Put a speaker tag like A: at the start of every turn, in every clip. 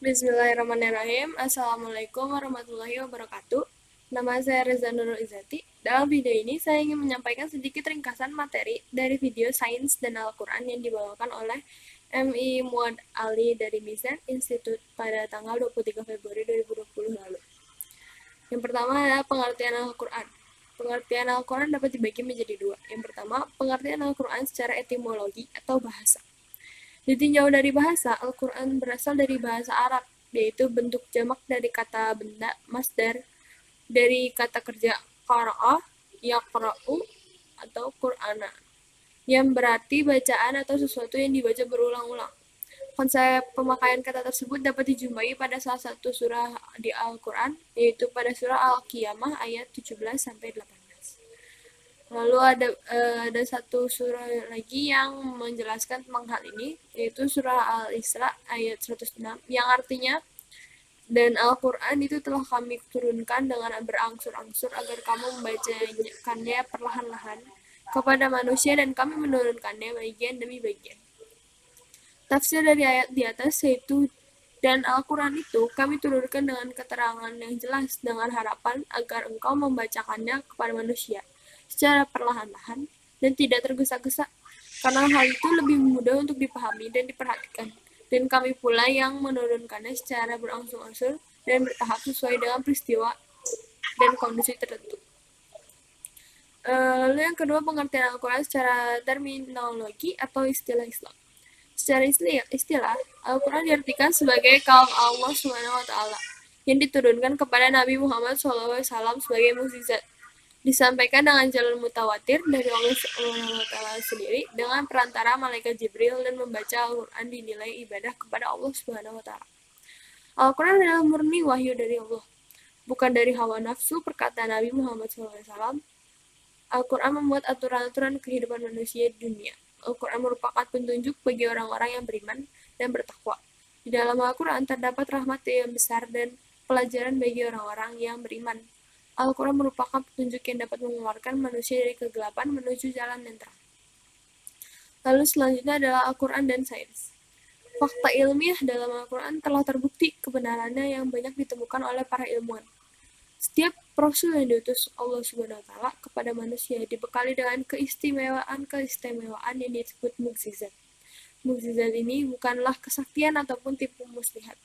A: Bismillahirrahmanirrahim. Assalamualaikum warahmatullahi wabarakatuh. Nama saya Reza Nurul Izzati. Dalam video ini, saya ingin menyampaikan sedikit ringkasan materi dari video Sains dan Al-Quran yang dibawakan oleh MI Muad Ali dari Mizan Institute pada tanggal 23 Februari 2020 lalu. Yang pertama adalah pengertian Al-Quran. Pengertian Al-Quran dapat dibagi menjadi dua. Yang pertama, pengertian Al-Quran secara etimologi atau bahasa. Ditinjau dari bahasa, Al-Quran berasal dari bahasa Arab, yaitu bentuk jamak dari kata benda, masdar, dari kata kerja qara'ah, yaqra'u, atau Qur'ana, yang berarti bacaan atau sesuatu yang dibaca berulang-ulang. Konsep pemakaian kata tersebut dapat dijumpai pada salah satu surah di Al-Quran, yaitu pada surah Al-Qiyamah ayat 17-18. Lalu ada satu surah lagi yang menjelaskan tentang hal ini, yaitu surah Al-Isra ayat 106, yang artinya, dan Al-Quran itu telah kami turunkan dengan berangsur-angsur agar kamu membacakannya perlahan-lahan kepada manusia, dan kami menurunkannya bagian demi bagian. Tafsir dari ayat di atas yaitu, dan Al-Quran itu kami turunkan dengan keterangan yang jelas dengan harapan agar engkau membacakannya kepada manusia secara perlahan-lahan dan tidak tergesa-gesa, karena hal itu lebih mudah untuk dipahami dan diperhatikan. Dan kami pula yang menurunkannya secara berangsur-angsur dan bertahap sesuai dengan peristiwa dan kondisi tertentu. Lalu yang kedua, pengertian Al-Quran secara terminologi atau istilah Islam. Secara istilah, Al-Quran diartikan sebagai kalam Allah SWT yang diturunkan kepada Nabi Muhammad SAW sebagai mukjizat, disampaikan dengan jalur mutawatir dari Allah SWT sendiri dengan perantara malaikat Jibril, dan membaca Al-Quran dinilai ibadah kepada Allah SWT. Al-Quran adalah murni wahyu dari Allah, bukan dari hawa nafsu perkataan Nabi Muhammad SAW. Al-Quran membuat aturan-aturan kehidupan manusia di dunia. Al-Quran merupakan petunjuk bagi orang-orang yang beriman dan bertakwa. Di dalam Al-Quran terdapat rahmat yang besar dan pelajaran bagi orang-orang yang beriman. Al-Quran merupakan petunjuk yang dapat mengeluarkan manusia dari kegelapan menuju jalan yang terang. Lalu selanjutnya adalah Al-Quran dan sains. Fakta ilmiah dalam Al-Quran telah terbukti kebenarannya yang banyak ditemukan oleh para ilmuwan. Setiap rasul yang diutus Allah SWT kepada manusia dibekali dengan keistimewaan yang disebut mukjizat. Mukjizat ini bukanlah kesaktian ataupun tipu muslihat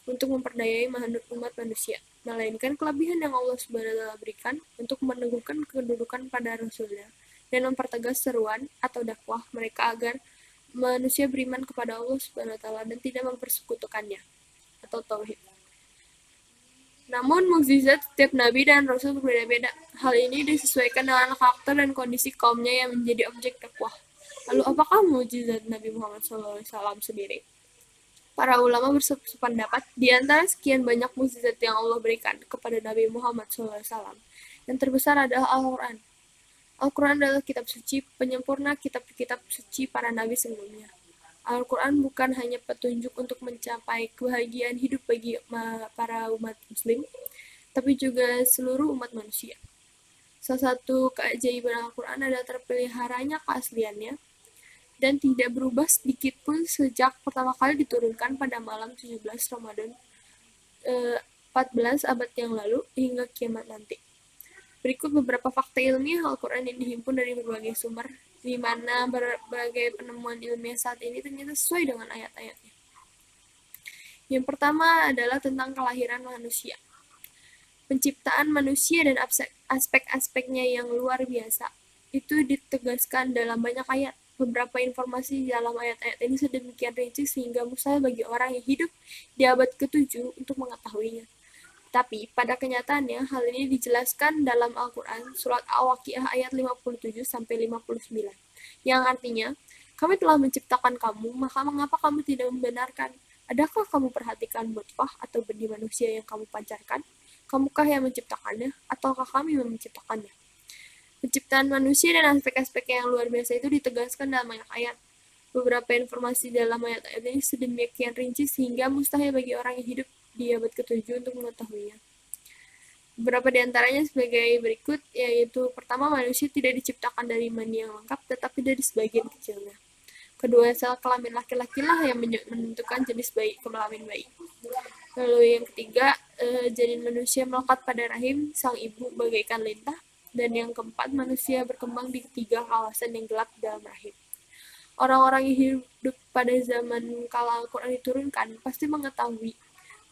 A: untuk memperdayai umat manusia, melainkan kelebihan yang Allah SWT berikan untuk meneguhkan kedudukan pada Rasulnya dan mempertegas seruan atau dakwah mereka agar manusia beriman kepada Allah SWT dan tidak mempersekutukannya atau tauhid. Namun, mukjizat setiap nabi dan rasul berbeda-beda. Hal ini disesuaikan dengan karakter dan kondisi kaumnya yang menjadi objek dakwah. Lalu, apakah mukjizat Nabi Muhammad SAW sendiri? Para ulama bersependapat, di antara sekian banyak mukjizat yang Allah berikan kepada Nabi Muhammad SAW, yang terbesar adalah Al-Quran. Al-Quran adalah kitab suci, penyempurna kitab-kitab suci para nabi sebelumnya. Al-Quran bukan hanya petunjuk untuk mencapai kebahagiaan hidup bagi para umat muslim, tapi juga seluruh umat manusia. Salah satu keajaiban Al-Quran adalah terpeliharanya keasliannya dan tidak berubah sedikit pun sejak pertama kali diturunkan pada malam 17 Ramadan 14 abad yang lalu hingga kiamat nanti. Berikut beberapa fakta ilmiah Al-Quran yang dihimpun dari berbagai sumber, di mana berbagai penemuan ilmiah saat ini ternyata sesuai dengan ayat-ayatnya. Yang pertama adalah tentang kelahiran manusia. Penciptaan manusia dan aspek-aspeknya yang luar biasa itu ditegaskan dalam banyak ayat. Beberapa informasi dalam ayat-ayat ini sedemikian rinci sehingga mustahil bagi orang yang hidup di abad ke-7 untuk mengetahuinya. Tapi pada kenyataannya hal ini dijelaskan dalam Al-Quran surat Al-Waqiah ayat 57-59, yang artinya, kami telah menciptakan kamu, maka mengapa kamu tidak membenarkan? Adakah kamu perhatikan nutfah atau benih manusia yang kamu pancarkan? Kamukah yang menciptakannya, ataukah kami yang menciptakannya? Penciptaan manusia dan aspek-aspek yang luar biasa itu ditegaskan dalam banyak ayat. Beberapa informasi dalam ayat-ayat ini sedemikian rinci sehingga mustahil bagi orang yang hidup di abad ke-7 untuk mengetahuinya. Beberapa di antaranya sebagai berikut, yaitu pertama, manusia tidak diciptakan dari mani yang lengkap, tetapi dari sebagian kecilnya. Kedua, sel kelamin laki-laki lah yang menentukan jenis kelamin bayi. Lalu yang ketiga, janin manusia melekat pada rahim sang ibu bagaikan lintah. Dan yang keempat, manusia berkembang di ketiga kawasan yang gelap dalam rahim. Orang-orang yang hidup pada zaman kala Al-Quran diturunkan pasti mengetahui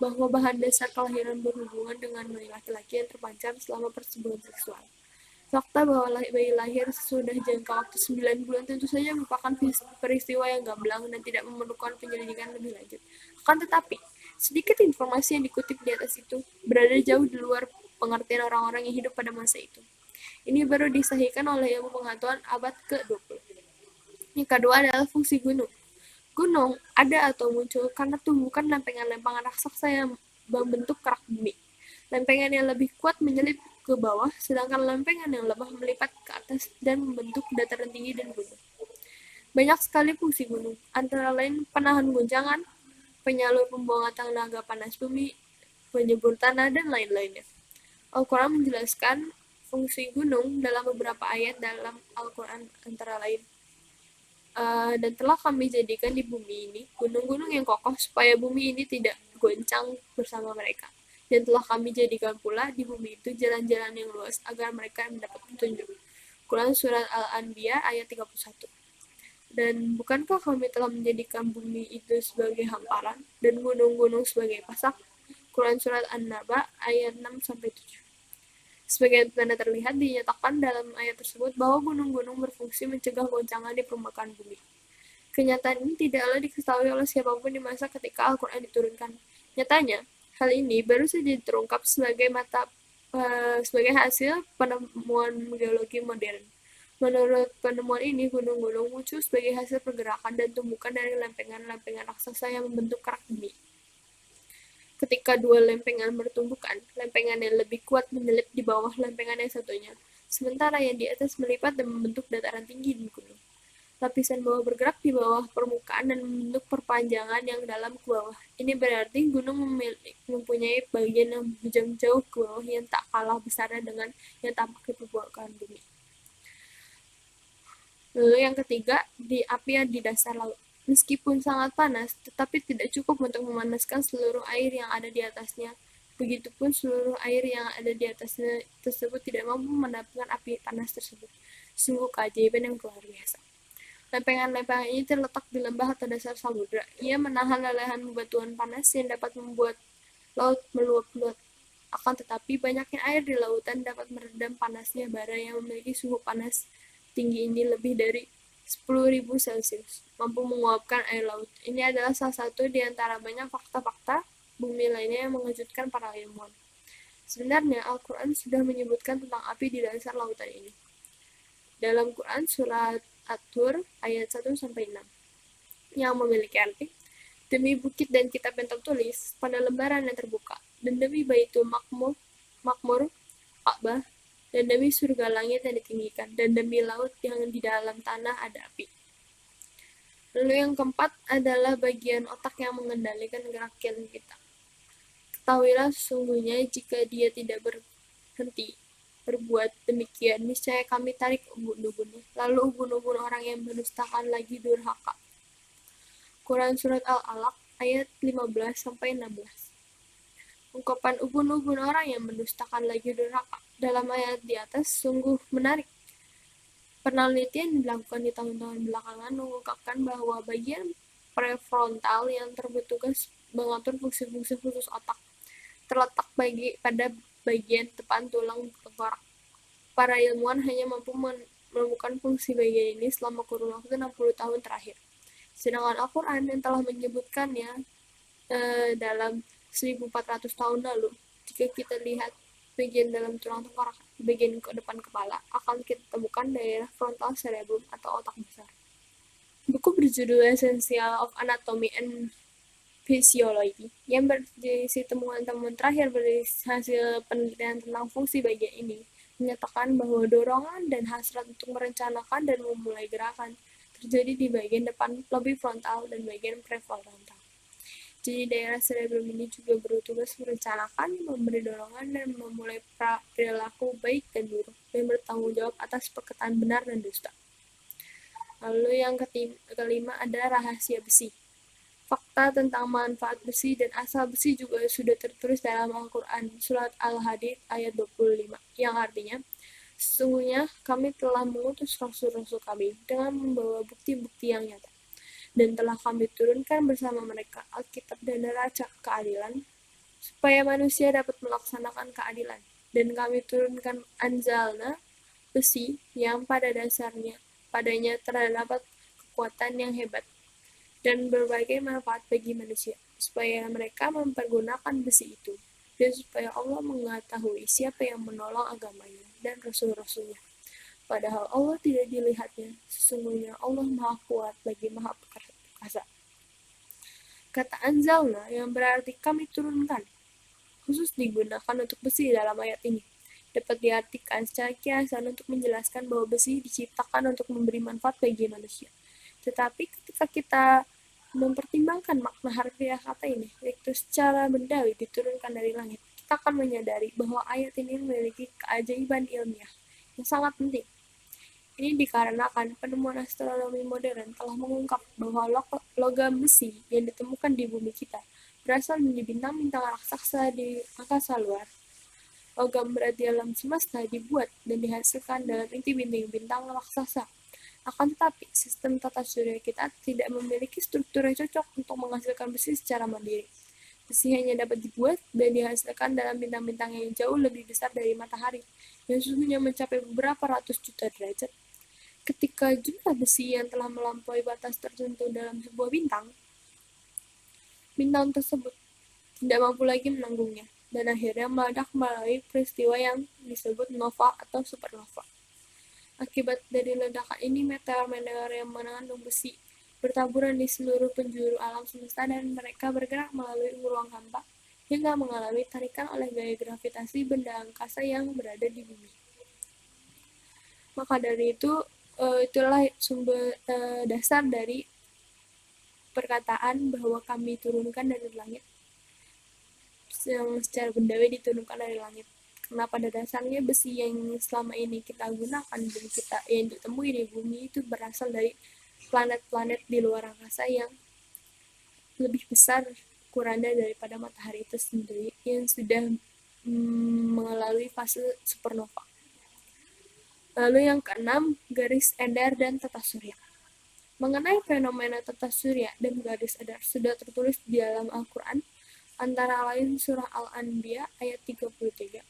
A: bahwa bahan dasar kelahiran berhubungan dengan bayi laki-laki yang terpancar selama persetubuhan seksual. Fakta bahwa bayi lahir sesudah jangka waktu 9 bulan tentu saja merupakan peristiwa yang gamblang dan tidak memerlukan penyelidikan lebih lanjut. Akan tetapi, sedikit informasi yang dikutip di atas itu berada jauh di luar pengertian orang-orang yang hidup pada masa itu. Ini baru disahihkan oleh ilmu pengetahuan abad ke-20. Yang kedua adalah fungsi gunung. Gunung ada atau muncul karena tumbukan lempengan-lempengan raksasa yang membentuk kerak bumi. Lempengan yang lebih kuat menyelip ke bawah, sedangkan lempengan yang lemah melipat ke atas dan membentuk dataran tinggi dan gunung. Banyak sekali fungsi gunung, antara lain penahan guncangan, penyalur pembuangan tenaga panas bumi, penyubur tanah, dan lain-lainnya. Al-Quran menjelaskan fungsi gunung dalam beberapa ayat dalam Al-Quran antara lain. Dan telah kami jadikan di bumi ini gunung-gunung yang kokoh supaya bumi ini tidak goncang bersama mereka. Dan telah kami jadikan pula di bumi itu jalan-jalan yang luas agar mereka mendapat petunjuk. Quran Surat Al-Anbiya ayat 31. Dan bukankah kami telah menjadikan bumi itu sebagai hamparan dan gunung-gunung sebagai pasak? Quran Surat An-Naba ayat 6-7. Sebagai tanda terlihat dinyatakan dalam ayat tersebut bahwa gunung-gunung berfungsi mencegah goncangan di permukaan bumi. Kenyataan ini tidaklah diketahui oleh siapapun di masa ketika Al-Quran diturunkan. Nyatanya, hal ini baru saja terungkap sebagai hasil penemuan geologi modern. Menurut penemuan ini, gunung-gunung muncul sebagai hasil pergerakan dan tumbukan dari lempengan-lempengan raksasa yang membentuk kerak bumi. Ketika dua lempengan bertumbukan, lempengan yang lebih kuat menyelip di bawah lempengan yang satunya, sementara yang di atas melipat dan membentuk dataran tinggi di gunung. Lapisan bawah bergerak di bawah permukaan dan membentuk perpanjangan yang dalam ke bawah. Ini berarti gunung mempunyai bagian yang menjunjung jauh ke bawah yang tak kalah besarnya dengan yang tampak di permukaan bumi. Lalu yang ketiga, di api di dasar laut. Meskipun sangat panas, tetapi tidak cukup untuk memanaskan seluruh air yang ada di atasnya. Begitupun seluruh air yang ada di atasnya tersebut tidak mampu mendapatkan api panas tersebut. Sungguh keajaiban yang luar biasa. Lempengan-lempengan ini terletak di lembah atau dasar samudra. Ia menahan lelehan bebatuan panas yang dapat membuat laut meluap-luap. Akan tetapi, banyaknya air di lautan dapat meredam panasnya bara yang memiliki suhu panas tinggi ini lebih dari 10.000 Celcius, mampu menguapkan air laut. Ini adalah salah satu di antara banyak fakta-fakta bumi lainnya yang mengejutkan para ilmuwan. Sebenarnya, Al-Quran sudah menyebutkan tentang api di dasar lautan ini. Dalam Quran Surat At-Tur ayat 1-6 yang memiliki arti, demi bukit dan kitab yang tertulis pada lembaran yang terbuka, dan demi Baitul Makmur, Ka'bah, dan demi surga langit yang ditinggikan, dan demi laut yang di dalam tanah ada api. Lalu yang keempat adalah bagian otak yang mengendalikan gerakan kita. Ketahuilah sesungguhnya jika dia tidak berhenti berbuat demikian, niscaya kami tarik ubun-ubunnya, lalu ubun-ubun orang yang mendustakan lagi durhaka. Quran Surat Al-Alaq ayat 15-16. Ungkapan ubun-ubun orang yang mendustakan lagi durhaka dalam ayat di atas sungguh menarik. Penelitian dilakukan di tahun-tahun belakangan mengungkapkan bahwa bagian prefrontal yang bertugas mengatur fungsi-fungsi khusus otak terletak pada bagian depan tulang tengkorak. Para ilmuwan hanya mampu menemukan fungsi bagian ini selama kurun waktu 60 tahun terakhir. Sedangkan Al-Quran yang telah menyebutkannya dalam 1400 tahun lalu, jika kita lihat bagian dalam tulang tengkorak, bagian ke depan kepala, akan kita temukan daerah frontal cerebrum atau otak besar. Buku berjudul Essential of Anatomy and Physiology yang berisi temuan-temuan terakhir dari hasil penelitian tentang fungsi bagian ini menyatakan bahwa dorongan dan hasrat untuk merencanakan dan memulai gerakan terjadi di bagian depan lobi frontal dan bagian prefrontal. Jadi daerah cerebrum ini juga bertugas merencanakan, memberi dorongan, dan memulai perilaku baik dan buruk, dan bertanggung jawab atas perkataan benar dan dusta. Lalu yang kelima ada rahasia besi. Fakta tentang manfaat besi dan asal besi juga sudah tertulis dalam Al-Quran, surat Al-Hadid ayat 25, yang artinya, sesungguhnya kami telah mengutus rasul-rasul kami dengan membawa bukti-bukti yang nyata, dan telah kami turunkan bersama mereka Alkitab dan neraca keadilan, supaya manusia dapat melaksanakan keadilan. Dan kami turunkan anzalna, besi, yang pada dasarnya padanya terdapat kekuatan yang hebat dan berbagai manfaat bagi manusia, supaya mereka mempergunakan besi itu, dan supaya Allah mengetahui siapa yang menolong agamanya dan rasul-rasulnya. Padahal Allah tidak dilihatnya, sesungguhnya Allah Maha Kuat lagi Maha Perkasa. Kata anzalna yang berarti kami turunkan, khusus digunakan untuk besi dalam ayat ini. Dapat diartikan secara kiasan untuk menjelaskan bahwa besi diciptakan untuk memberi manfaat bagi manusia. Tetapi ketika kita mempertimbangkan makna harfiah kata ini, yaitu secara bendawi diturunkan dari langit, kita akan menyadari bahwa ayat ini memiliki keajaiban ilmiah yang sangat penting. Ini dikarenakan penemuan astronomi modern telah mengungkap bahwa logam besi yang ditemukan di bumi kita berasal dari bintang-bintang raksasa di angkasa luar. Logam berat di alam semesta dibuat dan dihasilkan dalam inti bintang-bintang raksasa. Akan tetapi, sistem tata surya kita tidak memiliki struktur yang cocok untuk menghasilkan besi secara mandiri. Besi hanya dapat dibuat dan dihasilkan dalam bintang-bintang yang jauh lebih besar dari matahari, yang suhunya mencapai beberapa ratus juta derajat. Ketika jumlah besi yang telah melampaui batas tertentu dalam sebuah bintang tersebut tidak mampu lagi menanggungnya, dan akhirnya meledak melalui peristiwa yang disebut nova atau supernova. Akibat dari ledakan ini, meteor-meteor yang mengandung besi bertaburan di seluruh penjuru alam semesta dan mereka bergerak melalui ruang hampa hingga mengalami tarikan oleh gaya gravitasi benda angkasa yang berada di bumi. Maka dari itu, itulah sumber dasar dari perkataan bahwa kami turunkan dari langit, yang secara bendawi diturunkan dari langit. Karena pada dasarnya besi yang selama ini kita gunakan dan kita yang ditemui di bumi itu berasal dari planet-planet di luar angkasa yang lebih besar ukurannya daripada matahari itu sendiri, yang sudah melalui fase supernova. Lalu yang keenam, garis edar dan tata surya. Mengenai fenomena tata surya dan garis edar sudah tertulis di dalam Al-Quran, antara lain surah Al-Anbiya ayat 33,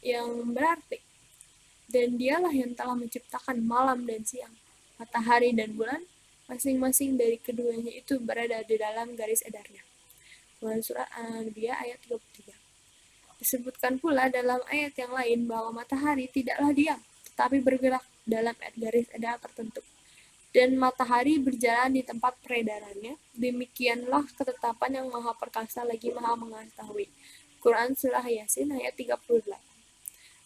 A: yang berarti, dan dialah yang telah menciptakan malam dan siang, matahari dan bulan, masing-masing dari keduanya itu berada di dalam garis edarnya. Surah Al-Anbiya ayat 33. Disebutkan pula dalam ayat yang lain bahwa matahari tidaklah diam, tetapi bergerak dalam garis edar tertentu, dan matahari berjalan di tempat peredarannya. Demikianlah ketetapan yang Maha Perkasa lagi Maha Mengetahui. Quran Surah Yasin ayat 38.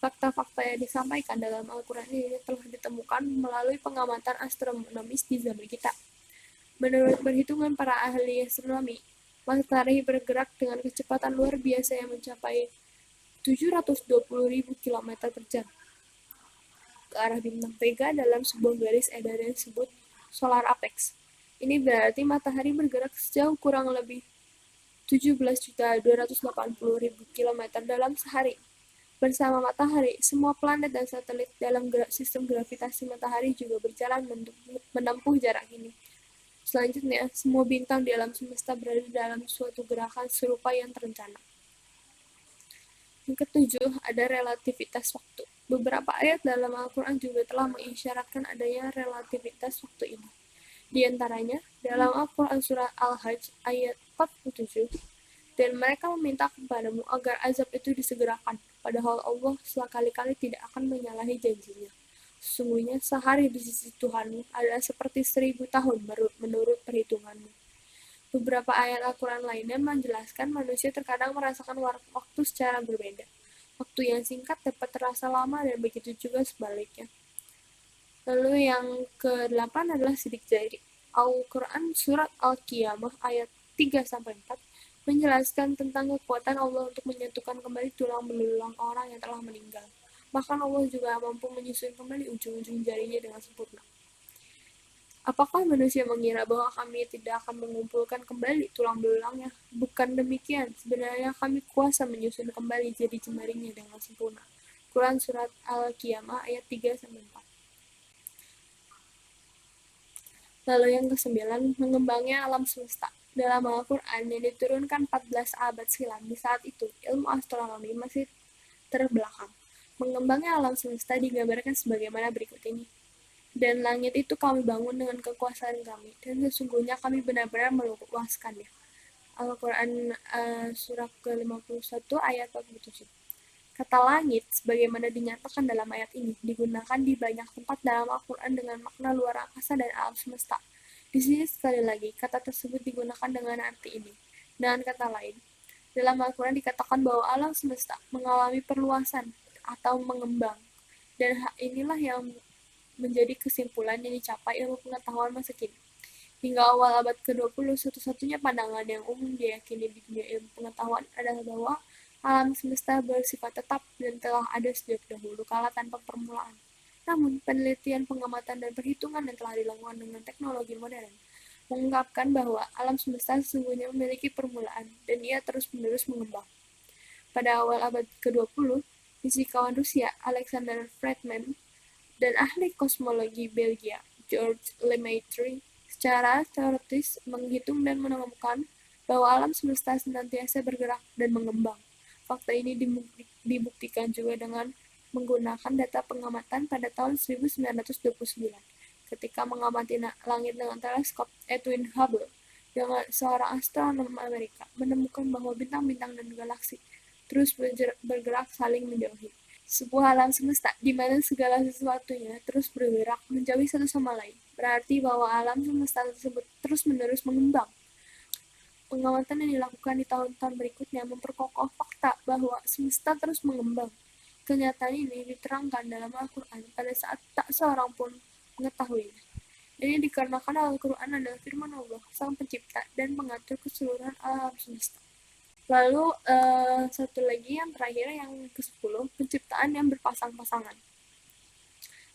A: Fakta-fakta yang disampaikan dalam Al-Quran ini telah ditemukan melalui pengamatan astronomis di zaman kita. Menurut perhitungan para ahli astronomi, matahari bergerak dengan kecepatan luar biasa yang mencapai 720.000 km per jam ke arah bintang Vega dalam sebuah garis edar yang disebut solar apex. Ini berarti matahari bergerak sejauh kurang lebih 17.280.000 km dalam sehari. Bersama matahari, semua planet dan satelit dalam sistem gravitasi matahari juga berjalan menempuh jarak ini. Selanjutnya, semua bintang di alam semesta berada dalam suatu gerakan serupa yang terencana. Yang ketujuh, ada relativitas waktu. Beberapa ayat dalam Al-Quran juga telah mengisyaratkan adanya relativitas waktu ini. Di antaranya, dalam Al-Quran surah Al-Hajj ayat 47, dan mereka meminta kepadamu agar azab itu disegerakan, padahal Allah sekali-kali tidak akan menyalahi janjinya. Sesungguhnya sehari di sisi Tuhanmu adalah seperti 1000 tahun menurut perhitunganmu. Beberapa ayat Al-Quran lainnya menjelaskan manusia terkadang merasakan waktu secara berbeda. Waktu yang singkat dapat terasa lama dan begitu juga sebaliknya. Lalu yang ke-8 adalah sidik jari. Al-Quran surat Al-Qiyamah ayat 3-4 menjelaskan tentang kekuatan Allah untuk menyatukan kembali tulang belulang orang yang telah meninggal. Bahkan Allah juga mampu menyusun kembali ujung-ujung jarinya dengan sempurna. Apakah manusia mengira bahwa kami tidak akan mengumpulkan kembali tulang belulangnya? Bukan demikian, sebenarnya kami kuasa menyusun kembali jadi jemarinya dengan sempurna. Quran Surat Al-Qiyamah ayat 3-4. Lalu yang kesembilan, mengembangnya alam semesta. Dalam Al-Quran yang diturunkan 14 abad silam, di saat itu ilmu astronomi masih terbelakang. Mengembangnya alam semesta digambarkan sebagaimana berikut ini. Dan langit itu kami bangun dengan kekuasaan kami, dan sesungguhnya kami benar-benar meluaskannya. Al-Quran surah ke-51 ayat 47. Kata langit, sebagaimana dinyatakan dalam ayat ini, digunakan di banyak tempat dalam Al-Quran dengan makna luar angkasa dan alam semesta. Di sini sekali lagi, kata tersebut digunakan dengan arti ini. Dengan kata lain, dalam Al-Quran dikatakan bahwa alam semesta mengalami perluasan atau mengembang. Dan hal inilah yang menjadi kesimpulan yang dicapai ilmu pengetahuan masa kini. Hingga awal abad ke-20, satu-satunya pandangan yang umum diyakini di dunia ilmu pengetahuan adalah bahwa alam semesta bersifat tetap dan telah ada sejak dahulu kala tanpa permulaan. Namun, penelitian, pengamatan, dan perhitungan yang telah dilakukan dengan teknologi modern mengungkapkan bahwa alam semesta sesungguhnya memiliki permulaan dan ia terus-menerus mengembang. Pada awal abad ke-20, fisikawan Rusia Alexander Friedman dan ahli kosmologi Belgia George Lemaitre secara teoritis menghitung dan menemukan bahwa alam semesta senantiasa bergerak dan mengembang. Fakta ini dibuktikan juga dengan menggunakan data pengamatan pada tahun 1929 ketika mengamati langit dengan teleskop Edwin Hubble dengan seorang astronom Amerika menemukan bahwa bintang-bintang dan galaksi terus bergerak saling menjauhi. Sebuah alam semesta di mana segala sesuatunya terus bergerak menjauhi satu sama lain, berarti bahwa alam semesta tersebut terus-menerus mengembang. Pengamatan yang dilakukan di tahun-tahun berikutnya memperkokoh fakta bahwa semesta terus mengembang. Kenyataan ini diterangkan dalam Al-Quran pada saat tak seorang pun mengetahuinya. Ini dikarenakan Al-Quran adalah firman Allah, Sang Pencipta dan mengatur keseluruhan alam semesta. Lalu satu lagi yang terakhir yang ke-10, penciptaan yang berpasang-pasangan.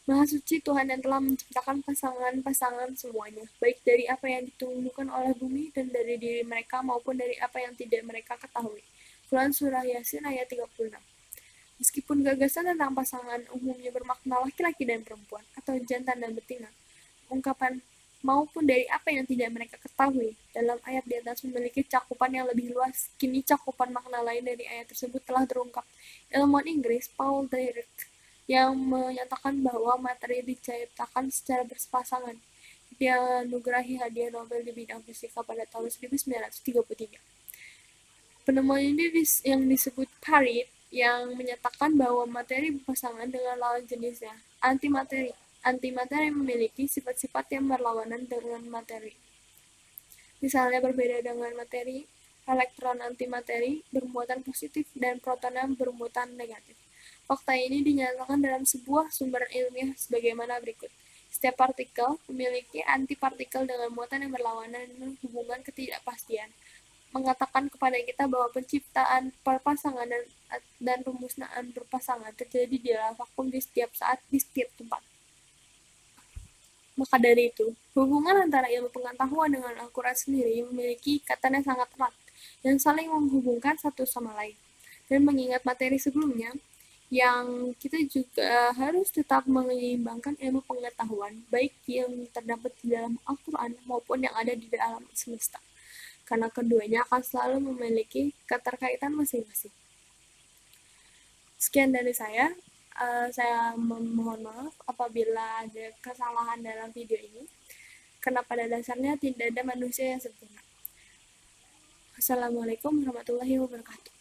A: Maha suci Tuhan yang telah menciptakan pasangan-pasangan semuanya, baik dari apa yang ditumbuhkan oleh bumi dan dari diri mereka maupun dari apa yang tidak mereka ketahui. Quran Surah Yasin ayat 36. Meskipun gagasan tentang pasangan umumnya bermakna laki-laki dan perempuan atau jantan dan betina, ungkapan maupun dari apa yang tidak mereka ketahui dalam ayat di atas memiliki cakupan yang lebih luas. Kini cakupan makna lain dari ayat tersebut telah terungkap. Ilmuwan Inggris Paul Dirac yang menyatakan bahwa materi diciptakan secara berpasangan. Dia anugerahi hadiah Nobel di bidang fisika pada tahun 1933. Penemuan ini yang disebut Parit yang menyatakan bahwa materi berpasangan dengan lawan jenisnya, antimateri. Antimateri memiliki sifat-sifat yang berlawanan dengan materi. Misalnya berbeda dengan materi, elektron antimateri bermuatan positif dan protonnya bermuatan negatif. Fakta ini dinyatakan dalam sebuah sumber ilmiah sebagaimana berikut. Setiap partikel memiliki antipartikel dengan muatan yang berlawanan dan hubungan ketidakpastian, mengatakan kepada kita bahwa penciptaan perpasangan dan pemusnahan berpasangan terjadi di dalam vakum di setiap saat, di setiap tempat. Maka dari itu, hubungan antara ilmu pengetahuan dengan Al-Quran sendiri memiliki ikatan yang sangat erat dan saling menghubungkan satu sama lain. Dan mengingat materi sebelumnya, yang kita juga harus tetap menyeimbangkan ilmu pengetahuan, baik yang terdapat di dalam Al-Quran maupun yang ada di dalam semesta. Karena keduanya akan selalu memiliki keterkaitan masing-masing. Sekian dari saya. Saya memohon maaf apabila ada kesalahan dalam video ini, karena pada dasarnya tidak ada manusia yang sempurna. Assalamualaikum warahmatullahi wabarakatuh.